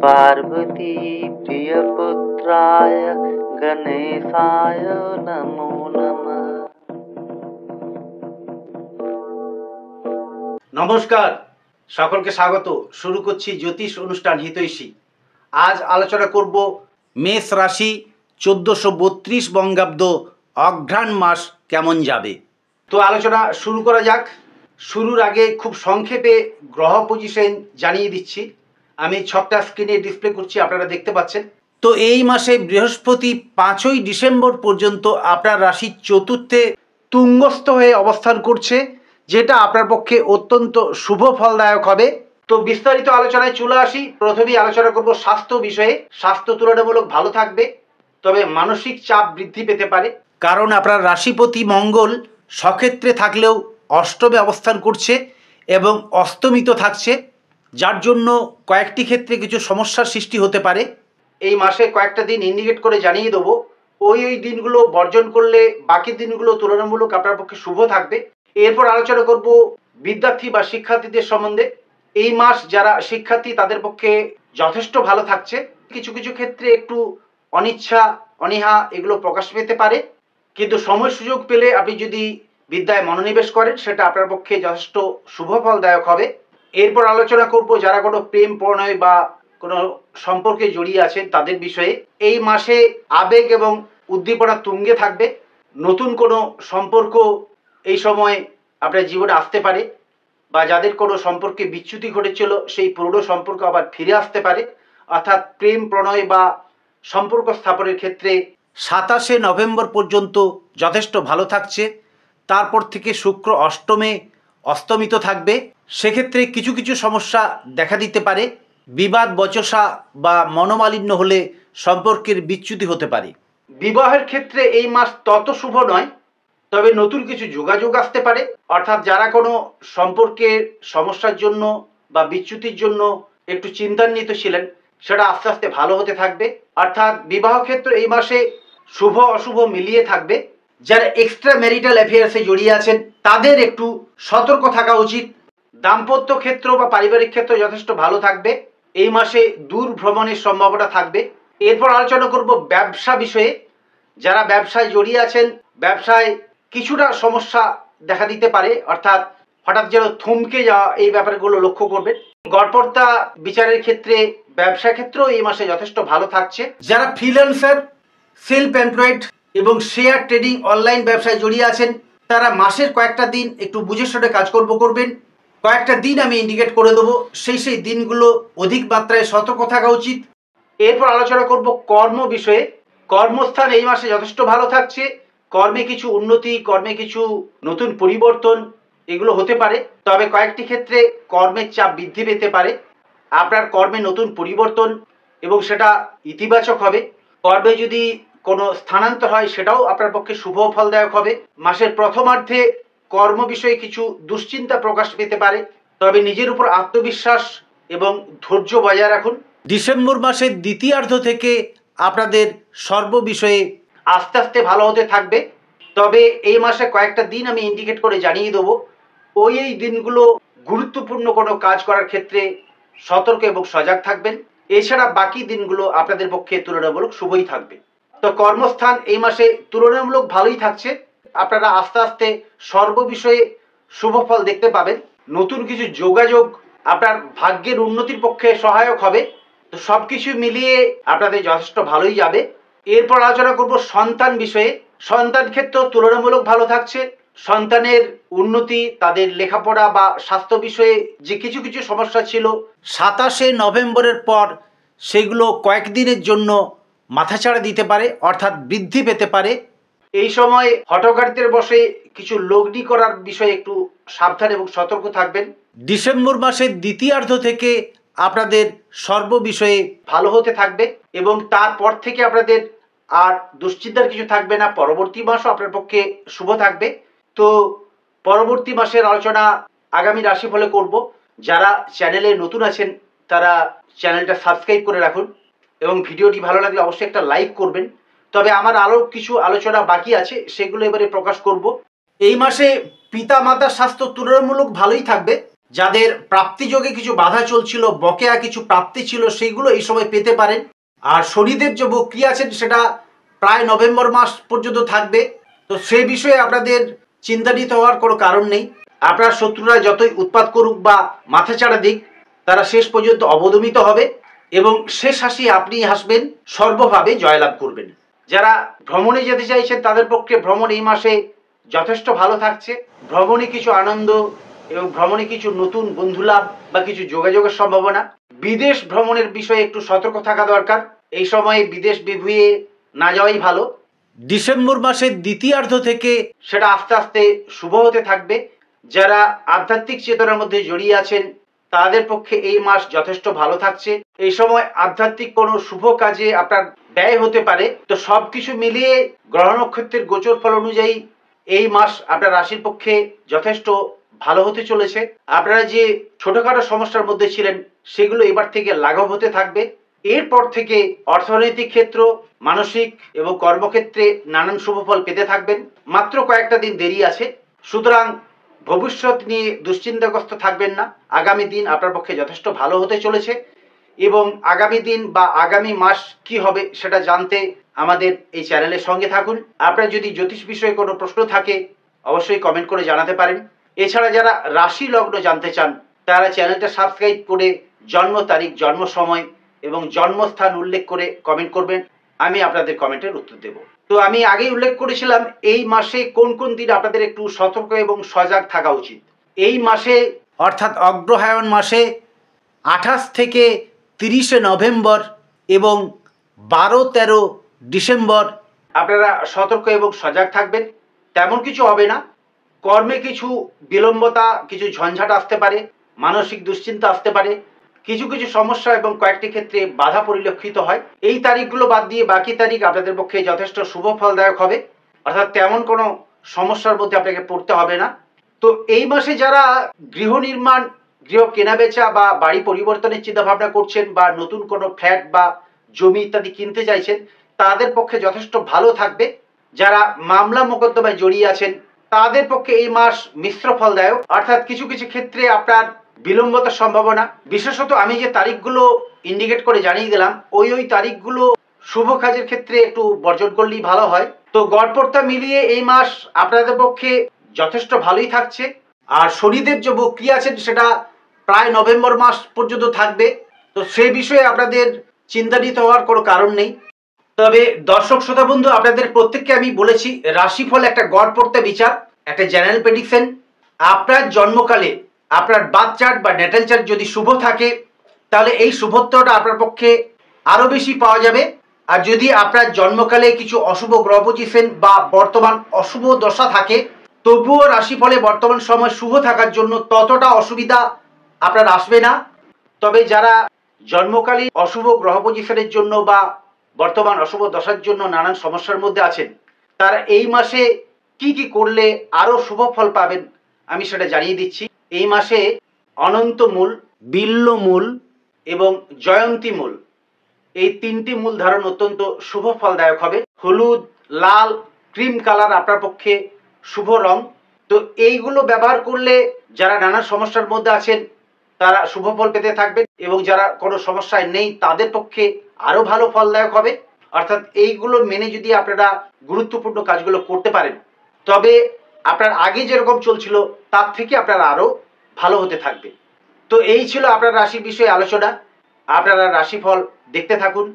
पार्वती प्रियपुत्राय गणेशाय नमो नमः। নমস্কার, সকলকে স্বাগত। শুরু করছি জ্যোতিষ অনুষ্ঠান হিতৈষী। আজ আলোচনা করব মেষ রাশি 1432 বঙ্গাব্দ অঘ্রাণ মাস কেমন যাবে। তো আলোচনা শুরু করা যাক। শুরুর আগে খুব সংক্ষেপে গ্রহ পজিশন জানিয়ে দিচ্ছি। আমি ছকটা স্ক্রিনে ডিসপ্লে করছি, আপনারা দেখতে পাচ্ছেন। তো এই মাসে বৃহস্পতি 5ই ডিসেম্বর পর্যন্ত আপনার রাশির চতুর্থে তুঙ্গস্থ হয়ে অবস্থান করছে, যেটা আপনার পক্ষে অত্যন্ত শুভ ফলদায়ক হবে। তো বিস্তারিত আলোচনায় চলে আসি। প্রথমেই আলোচনা করব স্বাস্থ্য বিষয়ে। স্বাস্থ্য তুলনামূলক ভালো থাকবে, তবে মানসিক চাপ বৃদ্ধি পেতে পারে, কারণ আপনার রাশিপতি মঙ্গল স্বক্ষেত্রে থাকলেও অষ্টমে অবস্থান করছে এবং অস্তমিত থাকছে, যার জন্য কয়েকটি ক্ষেত্রে কিছু সমস্যার সৃষ্টি হতে পারে। এই মাসে কয়েকটা দিন ইন্ডিকেট করে জানিয়ে দেবো, ওই দিনগুলো বর্জন করলে বাকি দিনগুলো তুলনামূলক আপনার পক্ষে শুভ থাকবে। এরপর আলোচনা করব বিদ্যার্থী বা শিক্ষার্থীদের সম্বন্ধে। এই মাস যারা শিক্ষার্থী তাদের পক্ষে যথেষ্ট ভালো থাকছে। কিছু কিছু ক্ষেত্রে একটু অনিচ্ছা অনীহা এগুলো প্রকাশ পেতে পারে, কিন্তু সময় সুযোগ পেলে আপনি যদি বিদ্যায় মনোনিবেশ করেন সেটা আপনার পক্ষে যথেষ্ট শুভ ফলদায়ক হবে। এরপর আলোচনা করব যারা কোনো প্রেম প্রণয় বা কোনো সম্পর্কে জড়িয়ে আছেন তাদের বিষয়ে। এই মাসে আবেগ এবং উদ্দীপনা তুঙ্গে থাকবে। নতুন কোনো সম্পর্ক এই সময় আপনার জীবনে আসতে পারে, বা যাদের কোনো সম্পর্কে বিচ্যুতি ঘটেছিল সেই পুরনো সম্পর্ক আবার ফিরে আসতে পারে। অর্থাৎ প্রেম প্রণয় বা সম্পর্ক স্থাপনের ক্ষেত্রে 27শে নভেম্বর পর্যন্ত যথেষ্ট ভালো থাকছে। তারপর থেকে শুক্র অষ্টমে অস্তমিত থাকবে। সেক্ষেত্রে কিছু কিছু সমস্যা দেখা দিতে পারে। বিবাদ বচসা বা মনোমালিন্য হলে সম্পর্কের বিচ্যুতি হতে পারে। বিবাহের ক্ষেত্রে এই মাস তত শুভ নয়, তবে নতুন কিছু যোগাযোগ আসতে পারে। অর্থাৎ যারা কোনো সম্পর্কের সমস্যার জন্য বা বিচ্যুতির জন্য একটু চিন্তান্বিত ছিলেন, সেটা আস্তে আস্তে ভালো হতে থাকবে। অর্থাৎ বিবাহ ক্ষেত্র এই মাসে শুভ অশুভ মিলিয়ে থাকবে। যারা এক্সট্রা ম্যারিটাল অ্যাফেয়ার্সে জড়িয়ে আছেন তাদের একটু সতর্ক থাকা উচিত। দাম্পত্য ক্ষেত্র বা পারিবারিক ক্ষেত্র যথেষ্ট ভালো থাকবে। এই মাসে দূর ভ্রমণের সম্ভাবনা থাকবে। এরপর আলোচনা করব ব্যবসা বিষয়ে। যারা ব্যবসায় জড়িয়ে আছেন, ব্যবসায় কিছুটা সমস্যা দেখা দিতে পারে, অর্থাৎ হঠাৎ যেন থমকে যাওয়া, এই ব্যাপারগুলো লক্ষ্য করবেন। গড়পড়তা বিচারের ক্ষেত্রে ব্যবসা ক্ষেত্রেও এই মাসে যথেষ্ট ভালো থাকছে। যারা ফ্রিল্যান্সার, সেলফ এমপ্লয়েড এবং শেয়ার ট্রেডিং অনলাইন ব্যবসায় জড়িয়ে আছেন তারা মাসের কয়েকটা দিন একটু বুঝে শুনে কাজকর্ম করবেন। কয়েকটা দিন আমি ইন্ডিকেট করে দেবো, সেই দিনগুলো অধিক মাত্রায় সতর্ক থাকা উচিত। এরপর আলোচনা করব কর্ম বিষয়ে। কর্মস্থান এই মাসে যথেষ্ট ভালো থাকছে। কর্মে কিছু উন্নতি, কর্মে কিছু নতুন পরিবর্তন এগুলো হতে পারে, তবে কয়েকটি ক্ষেত্রে কর্মের চাপ বৃদ্ধি পেতে পারে। আপনার কর্মে নতুন পরিবর্তন এবং সেটা ইতিবাচক হবে। কর্মে যদি কোনো স্থানান্তর হয় সেটাও আপনার পক্ষে শুভ ফলদায়ক হবে। মাসের প্রথমার্ধে কর্ম বিষয়ে কিছু দুশ্চিন্তা প্রকাশ পেতে পারে, তবে নিজের উপর আত্মবিশ্বাস এবং ধৈর্য বজায় রাখুন। ডিসেম্বর মাসের দ্বিতীয়ার্ধ থেকে আপনাদের সর্ব বিষয়ে আস্তে আস্তে ভালো হতে থাকবে। তবে এই মাসে কয়েকটা দিন আমি ইন্ডিকেট করে জানিয়ে দেবো, এই দিনগুলো গুরুত্বপূর্ণ কোনো কাজ করার ক্ষেত্রে সতর্ক এবং সজাগ থাকবেন। এছাড়া বাকি দিনগুলো আপনাদের পক্ষে তুলনামূলক শুভই থাকবে। তো কর্মস্থান এই মাসে তুলনামূলক ভালোই থাকছে। আপনারা আস্তে আস্তে সর্ব বিষয়ে শুভ ফল দেখতে পাবেন। নতুন কিছু যোগাযোগ আপনার ভাগ্যের উন্নতির পক্ষে সহায়ক হবে। তো সব কিছু মিলিয়ে আপনাদের যথেষ্ট ভালোই যাবে। এরপর আলোচনা করব সন্তান বিষয়ে। সন্তান ক্ষেত্র তুলনামূলক ভালো থাকছে। সন্তানের উন্নতি, তাদের লেখাপড়া বা স্বাস্থ্য বিষয়ে যে কিছু কিছু সমস্যা ছিল 27শে নভেম্বরের পর সেগুলো কয়েকদিনের জন্য মাথাচাড়া দিতে পারে, অর্থাৎ বৃদ্ধি পেতে পারে। এই সময় হঠকারিতার বশে কিছু লগ্নি করার বিষয়ে একটু সাবধান এবং সতর্ক থাকবেন। ডিসেম্বর মাসের দ্বিতীয়ার্ধ থেকে আপনাদের সর্ব বিষয়ে ভালো হতে থাকবে এবং তারপর থেকে আপনাদের আর দুশ্চিন্তার কিছু থাকবে না। পরবর্তী মাসও আপনার পক্ষে শুভ থাকবে। তো পরবর্তী মাসের আলোচনা আগামী রাশিফলে করব। যারা চ্যানেলে নতুন আছেন তারা চ্যানেলটা সাবস্ক্রাইব করে রাখুন এবং ভিডিওটি ভালো লাগলে অবশ্যই একটা লাইক করবেন। তবে আমার আরও কিছু আলোচনা বাকি আছে, সেগুলো এবারে প্রকাশ করব। এই মাসে পিতা মাতার স্বাস্থ্য তুলনামূলক ভালোই থাকবে। যাদের প্রাপ্তিযোগে কিছু বাধা চলছিল, বকেয়া কিছু প্রাপ্তি ছিল, সেইগুলো এই সময় পেতে পারেন। আর শনিদেব যে বক্রি আছেন সেটা প্রায় নভেম্বর মাস পর্যন্ত থাকবে। তো সেই বিষয়ে আপনাদের চিন্তান্বিত হওয়ার কোনো কারণ নেই। আপনার শত্রুরা যতই উৎপাত করুক বা মাথাচাড়া দিক, তারা শেষ পর্যন্ত অবদমিত হবে এবং শেষ হাসি আপনি হাসবেন, সর্বভাবে জয়লাভ করবেন। যারা ভ্রমণে যেতে চাইছেন তাদের পক্ষে ভ্রমণ এই মাসে যথেষ্ট ভালো থাকছে। ভ্রমণে কিছু আনন্দ এবং ভ্রমণে কিছু নতুন বন্ধুলাভ বা কিছু যোগাযোগের সম্ভাবনা। বিদেশ ভ্রমণের বিষয়ে একটু সতর্ক থাকা দরকার। এই সময়ে বিদেশ বিভুঁইয়ে না যাওয়াই ভালো। ডিসেম্বর মাসের দ্বিতীয়ার্ধ থেকে সেটা আস্তে আস্তে শুভ হতে থাকবে। যারা আধ্যাত্মিক চেতনার মধ্যে জড়িয়ে আছেন তাদের পক্ষে এই মাস যথেষ্ট ভালো থাকছে। এই সময় আধ্যাত্মিক কোনো শুভ কাজে আপনার ব্যয় হতে পারে। তো সবকিছু মিলিয়ে গ্রহ নক্ষত্রের গোচর ফল অনুযায়ী এই মাস আপনার রাশির পক্ষে যথেষ্ট ভালো হতে চলেছে। আপনারা যে ছোটখাটো সমস্যার মধ্যে ছিলেন সেগুলো এবার থেকে লাঘব হতে থাকবে। এরপর থেকে অর্থনৈতিক ক্ষেত্র, মানসিক এবং কর্মক্ষেত্রে নানান শুভ ফল পেতে থাকবেন। মাত্র কয়েকটা দিন দেরি আছে, সুতরাং ভবিষ্যৎ নিয়ে দুশ্চিন্তাগ্রস্ত থাকবেন না। আগামী দিন আপনার পক্ষে যথেষ্ট ভালো হতে চলেছে এবং আগামী দিন বা আগামী মাস কি হবে সেটা জানতে আমাদের এই চ্যানেলের সঙ্গে থাকুন। আপনার যদি জ্যোতিষ বিষয়ে কোনো প্রশ্ন থাকে অবশ্যই কমেন্ট করে জানাতে পারেন। এছাড়া যারা রাশি লগ্ন জানতে চান তারা চ্যানেলটা সাবস্ক্রাইব করে জন্ম তারিখ, জন্ম সময় এবং জন্মস্থান উল্লেখ করে কমেন্ট করবেন। আমি আপনাদের কমেন্টের উত্তর দেব। তো আমি আগেই উল্লেখ করেছিলাম এই মাসে কোন কোন দিন আপনাদের একটু সতর্ক এবং সজাগ থাকা উচিত। এই মাসে অর্থাৎ অগ্রহায়ণ মাসে 28 থেকে 30 নভেম্বর এবং 12-13 ডিসেম্বর আপনারা সতর্ক এবং সজাগ থাকবেন। তেমন কিছু হবে না। কর্মে কিছু বিলম্বতা, কিছু ঝঞ্ঝাট আসতে পারে, মানসিক দুশ্চিন্তা আসতে পারে, কিছু কিছু সমস্যা এবং কয়েকটি ক্ষেত্রে বাধা পরিলক্ষিত হয়। এই তারিখগুলো বাদ দিয়ে বাকি তারিখ আপনাদের পক্ষে যথেষ্ট শুভ ফলদায়ক হবে, অর্থাৎ তেমন কোনো সমস্যার মধ্যে আপনাকে পড়তে হবে না। তো এই মাসে যারা গৃহ নির্মাণ, গৃহ কেনাবেচা বা বাড়ি পরিবর্তনের চিন্তা ভাবনা করছেন বা নতুন কোনো ফ্ল্যাট বা জমি ইত্যাদি কিনতে চাইছেন তাদের পক্ষে যথেষ্ট ভালো থাকবে। যারা মামলা মোকদ্দমায় জড়িয়ে আছেন তাদের পক্ষে এই মাস মিশ্র ফলদায়ক, অর্থাৎ কিছু কিছু ক্ষেত্রে আপনার বিলম্বতার সম্ভাবনা। বিশেষত আমি যে তারিখগুলো ইন্ডিকেট করে জানিয়ে দিলাম ওই তারিখগুলো শুভ কাজের ক্ষেত্রে একটু বর্জন করলেই ভালো হয়। তো গড়পড়তা মিলিয়ে এই মাস আপনাদের পক্ষে যথেষ্ট ভালোই থাকছে। আর শনিদেব যে বক্রি আছেন সেটা প্রায় নভেম্বর মাস পর্যন্ত থাকবে। তো সেই বিষয়ে আপনাদের চিন্তান্বিত হওয়ার কোনো কারণ নেই। তবে দর্শক শ্রোতা বন্ধু, আপনাদের প্রত্যেককে আমি বলেছি রাশিফল একটা গড়পড়তা বিচার, একটা জেনারেল প্রেডিকশন। আপনার জন্মকালে আপনার বার্থ চার্ট বা ন্যাটাল চার্ট যদি শুভ থাকে তাহলে এই শুভত্বটা আপনার পক্ষে আরো বেশি পাওয়া যাবে। আর যদি আপনার জন্মকালে কিছু অশুভ গ্রহ পজিশন বা বর্তমান অশুভ দশা থাকে তবুও রাশিফলে বর্তমান সময় শুভ থাকার জন্য ততটা অসুবিধা আপনার আসবে না। তবে যারা জন্মকালীন অশুভ গ্রহ পজিশনের জন্য বা বর্তমান অশুভ দশার জন্য নানান সমস্যার মধ্যে আছেন তারা এই মাসে কি কি করলে আরো শুভ ফল পাবেন আমি সেটা জানিয়ে দিচ্ছি। এই মাসে অনন্ত মূল, বিল্ল মূল এবং জয়ন্তী মূল, এই তিনটি মূল ধারণ অত্যন্ত শুভ ফলদায়ক হবে। হলুদ, লাল, ক্রিম কালার আপনার পক্ষে শুভ রং। তো এইগুলো ব্যবহার করলে যারা নানা সমস্যার মধ্যে আছেন তারা শুভ ফল পেতে থাকবেন এবং যারা কোনো সমস্যায় নেই তাদের পক্ষে আরো ভালো ফলদায়ক হবে। অর্থাৎ এইগুলো মেনে যদি আপনারা গুরুত্বপূর্ণ কাজগুলো করতে পারেন তবে আপনার আগে যেরকম চলছিল তার থেকে আপনারা আরো ভালো হতে থাকবে। তো এই ছিল আপনার রাশির বিষয়ে আলোচনা। আপনারা রাশিফল দেখতে থাকুন,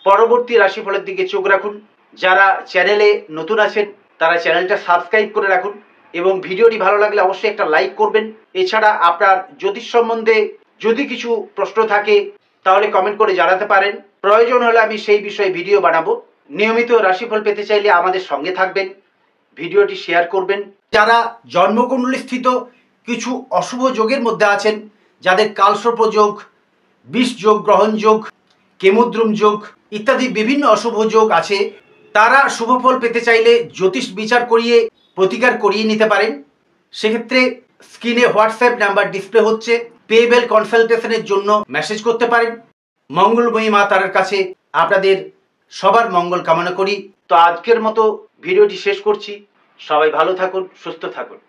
পরবর্তী রাশিফলের দিকে চোখ রাখুন। যারা চ্যানেলে নতুন আছেন তারা চ্যানেলটা সাবস্ক্রাইব করে রাখুন এবং ভিডিওটি ভালো লাগলে অবশ্যই একটা লাইক করবেন। এছাড়া আপনার জ্যোতিষ সম্বন্ধে যদি কিছু প্রশ্ন থাকে তাহলে কমেন্ট করে জানাতে পারেন। প্রয়োজন হলে আমি সেই বিষয়ে ভিডিও বানাবো। নিয়মিত রাশিফল পেতে চাইলে আমাদের সঙ্গে থাকবেন, ভিডিওটি শেয়ার করবেন। যারা জন্মকুণ্ডলী স্থিত কিছু অশুভ যোগের মধ্যে আছেন, যাদের কালসর্প যোগ, বিষ যোগ, গ্রহণ যোগ, কেমুদ্রুম যোগ ইত্যাদি বিভিন্ন অশুভ যোগ আছে, তারা শুভ ফল পেতে চাইলে জ্যোতিষ বিচার করিয়ে প্রতিকার করিয়ে নিতে পারেন। সেক্ষেত্রে স্ক্রিনে হোয়াটসঅ্যাপ নাম্বার ডিসপ্লে হচ্ছে, পেবেল কনসালটেশনের জন্য মেসেজ করতে পারেন। মঙ্গলময়ী মা তারার কাছে আপনাদের সবার মঙ্গল কামনা করি। তো আজকের মতো ভিডিওটি শেষ করছি। সবাই ভালো থাকুন, সুস্থ থাকুন।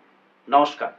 নমস্কার।